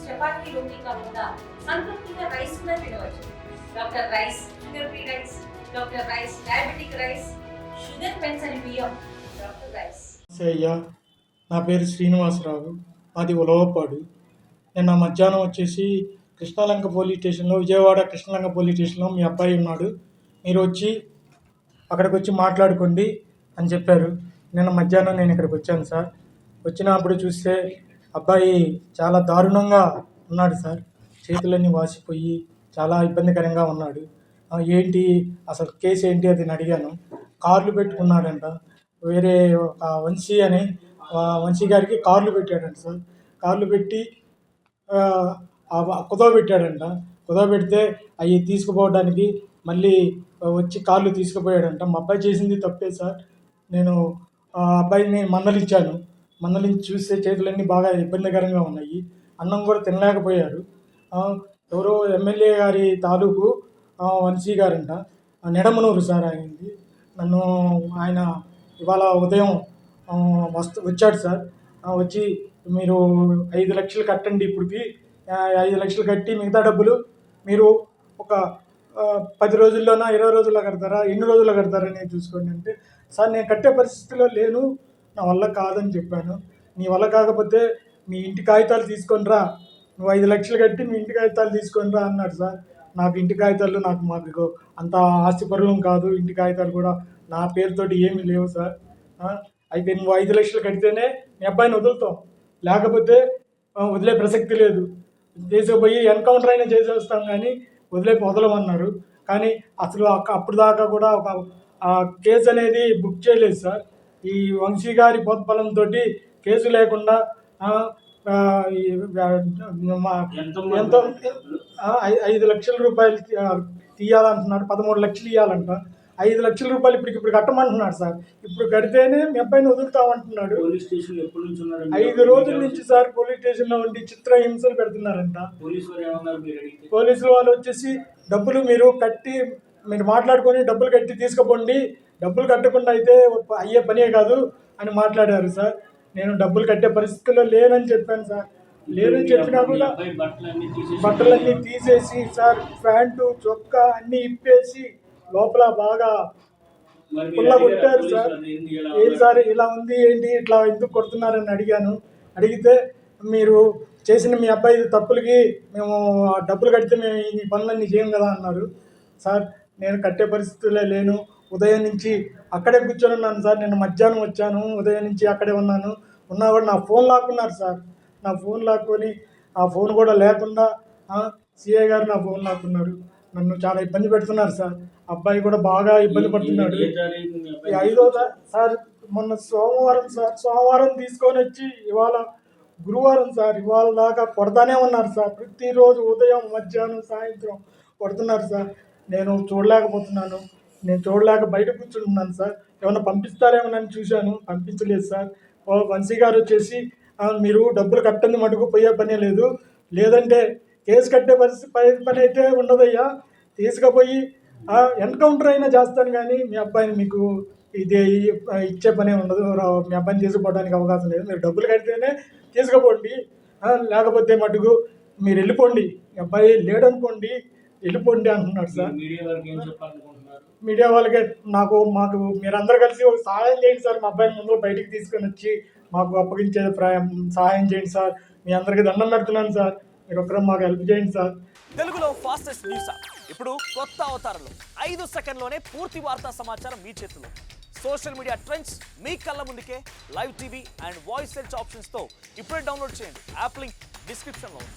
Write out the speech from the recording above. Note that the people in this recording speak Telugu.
చపాతీ రోటీ కాకుండా సంతృప్తిగా రైస్ కూడా తినవచ్చు. Doctor rice, sugar free rice, doctor rice, diabetic rice, sugar పెన్సని బియ్యం, డాక్టర్ రైస్. అయ్యా, నా పేరు శ్రీనివాసరావు, మాది ఉలవపాడు. నిన్న మధ్యాహ్నం వచ్చేసి కృష్ణలంక పోలీస్ స్టేషన్లో, విజయవాడ కృష్ణలంక పోలీస్ స్టేషన్లో మీ అబ్బాయి ఉన్నాడు, మీరు వచ్చి అక్కడికి వచ్చి మాట్లాడుకోండి అని చెప్పారు. నిన్న మధ్యాహ్నం నేను ఇక్కడికి వచ్చాను సార్. వచ్చినప్పుడు చూస్తే అబ్బాయి చాలా దారుణంగా ఉన్నాడు సార్. చేతులన్నీ వాసిపోయి చాలా ఇబ్బందికరంగా ఉన్నాడు. ఏంటి అసలు కేసు ఏంటి అది అడిగాను. కార్లు పెట్టుకున్నాడంట, వేరే ఒక వంశీ అని వంశీ గారికి కార్లు పెట్టాడంట సార్. కార్లు పెట్టి కుదవ పెట్టాడంట. కుదవ పెడితే అవి తీసుకుపోవడానికి మళ్ళీ వచ్చి కార్లు తీసుకుపోయాడంట. మా అబ్బాయి చేసింది తప్పే సార్. నేను అబ్బాయిని మందలించాను. మందలించి చూస్తే చేతులన్నీ బాగా ఇబ్బందికరంగా ఉన్నాయి. అన్నం కూడా తినలేకపోయారు. ఎవరో ఎమ్మెల్యే గారి తాలూకు వంశీ గారంట, నిడమనూరు సార్ ఆయనది. ఆయన ఇవాళ ఉదయం వచ్చాడు సార్. వచ్చి మీరు 5 లక్షలు కట్టండి, ఇప్పటికి 5 లక్షలు కట్టి మిగతా డబ్బులు మీరు ఒక 10 రోజుల్లోనా 20 రోజుల్లో కడతారా, ఎన్ని రోజుల్లో కడతారా నేను చూసుకోండి అంటే, సార్ నేను కట్టే పరిస్థితిలో లేను, నా వల్ల కాదని చెప్పాను. నీ వల్ల కాకపోతే మీ ఇంటి కాగితాలు తీసుకొని రా, నువ్వు 5 లక్షలు కట్టి మీ ఇంటి కాగితాలు తీసుకొని రా అన్నాడు సార్. నాకు ఇంటి కాగితాలు మాకు అంత ఆస్తిపరులం కాదు, ఇంటి కాగితాలు కూడా నా పేరుతోటి ఏమీ లేవు సార్. అయితే నువ్వు 5 లక్షలు కడితేనే మీ అబ్బాయిని వదులుతాం, లేకపోతే వదిలే ప్రసక్తి లేదు. తీసుకుపోయి ఎన్కౌంటర్ అయినా చేసేస్తాం కానీ వదలమన్నారు. కానీ అసలు అప్పుడు దాకా కూడా ఒక కేసు అనేది బుక్ చేయలేదు సార్. ఈ వంశీ గారి ప్రోద్బలంతో కేసు లేకుండా ఎంతో 5 లక్షల రూపాయలు తీయాలంటున్నాడు, 13 లక్షలు ఇవ్వాలంట. 5 లక్షల రూపాయలు ఇప్పుడు కట్టమంటున్నాడు సార్. ఇప్పుడు కడితేనే మీ అబ్బాయిని వదులుతామంటున్నాడు. 5 రోజుల నుంచి సార్ పోలీస్ స్టేషన్లో ఉండి చిత్రహింసలు పెడుతున్నారంట. పోలీసులు వాళ్ళు వచ్చేసి డబ్బులు మీరు మాట్లాడుకొని డబ్బులు కట్టి తీసుకుపోండి, డబ్బులు కట్టకుండా అయితే అయ్యే పనే కాదు అని మాట్లాడారు సార్. నేను డబ్బులు కట్టే పరిస్థితుల్లో లేనని చెప్పాను సార్. లేనని చెప్పినా కూడా బట్టలన్నీ తీసేసి సార్, ప్యాంటు చొక్కా అన్నీ ఇప్పేసి లోపల బాగా పుల్లగొట్టారు సార్. ఏంటి సార్ ఇలా ఉంది, ఏంటి ఇట్లా ఎందుకు కొడుతున్నారని అడిగాను. అడిగితే మీరు చేసిన మీ అబ్బాయి తప్పులకి మేము డబ్బులు కడితే మేము ఈ పనులన్నీ చేయం కదా అన్నారు సార్. నేను కట్టే పరిస్థితుల్లో లేను. ఉదయం నుంచి అక్కడే కూర్చొని ఉన్నాను సార్. నేను మధ్యాహ్నం వచ్చాను, ఉదయం నుంచి అక్కడే ఉన్నా కూడా నా ఫోన్ లాక్కున్నారు సార్. నా ఫోన్ లాక్కొని ఆ ఫోన్ కూడా లేకుండా సిఐ గారు నా ఫోన్ లాక్కున్నారు. నన్ను చాలా ఇబ్బంది పెడుతున్నారు సార్. అబ్బాయి కూడా బాగా ఇబ్బంది పడుతున్నాడు. 5వ సార్ మొన్న సోమవారం సార్, సోమవారం తీసుకొని వచ్చి ఇవాళ గురువారం సార్, ఇవాళ దాకా కొడతానే ఉన్నారు సార్. ప్రతిరోజు ఉదయం మధ్యాహ్నం సాయంత్రం కొడుతున్నారు సార్. నేను చూడలేకపోతున్నాను. నేను చూడలేక బయట కూర్చుంటున్నాను సార్. ఏమైనా పంపిస్తారేమోనని చూశాను, పంపించలేదు సార్. వంశీ గారు వచ్చేసి మీరు డబ్బులు కట్టండి, మటుకు పోయే పనే లేదు, లేదంటే కేసు కట్టే పని అయితే ఉండదయ్యా, తీసుకుపోయి ఎన్కౌంటర్ అయినా చేస్తాను కానీ మీ అబ్బాయిని మీకు ఇది ఇచ్చే పనే ఉండదు, మీ అబ్బాయిని తీసుకుపోవడానికి అవకాశం లేదు. మీరు డబ్బులు కడితేనే తీసుకుపోండి, లేకపోతే మటుకు మీరు వెళ్ళిపోండి, మీ అబ్బాయి లేడనుకోండి వెళ్ళిపోండి అంటున్నాడు సార్. మీడియా వాళ్ళకే మాకు మీరందరూ కలిసి ఒక సహాయం చేయండి సార్. మా అబ్బాయిని ముందు బయటికి తీసుకొని వచ్చి మాకు అప్పగించే సహాయం చేయండి సార్. మీ అందరికీ దండం పెడుతున్నాను సార్. మీరు ఒక్కరు మాకు హెల్ప్ చేయండి సార్. తెలుగులో ఫాస్టెస్ట్ న్యూస్ ఇప్పుడు కొత్త అవతారంలో 5 సెకండ్లోనే పూర్తి వార్తా సమాచారం మీ చేతిలో. సోషల్ మీడియా ట్రెండ్స్ మీ కళ్ళ ముందుకే live TV and voice search ఆప్షన్స్తో ఇప్పుడే డౌన్లోడ్ చేయండి. యాప్ లింక్ డిస్క్రిప్షన్లో ఉంది.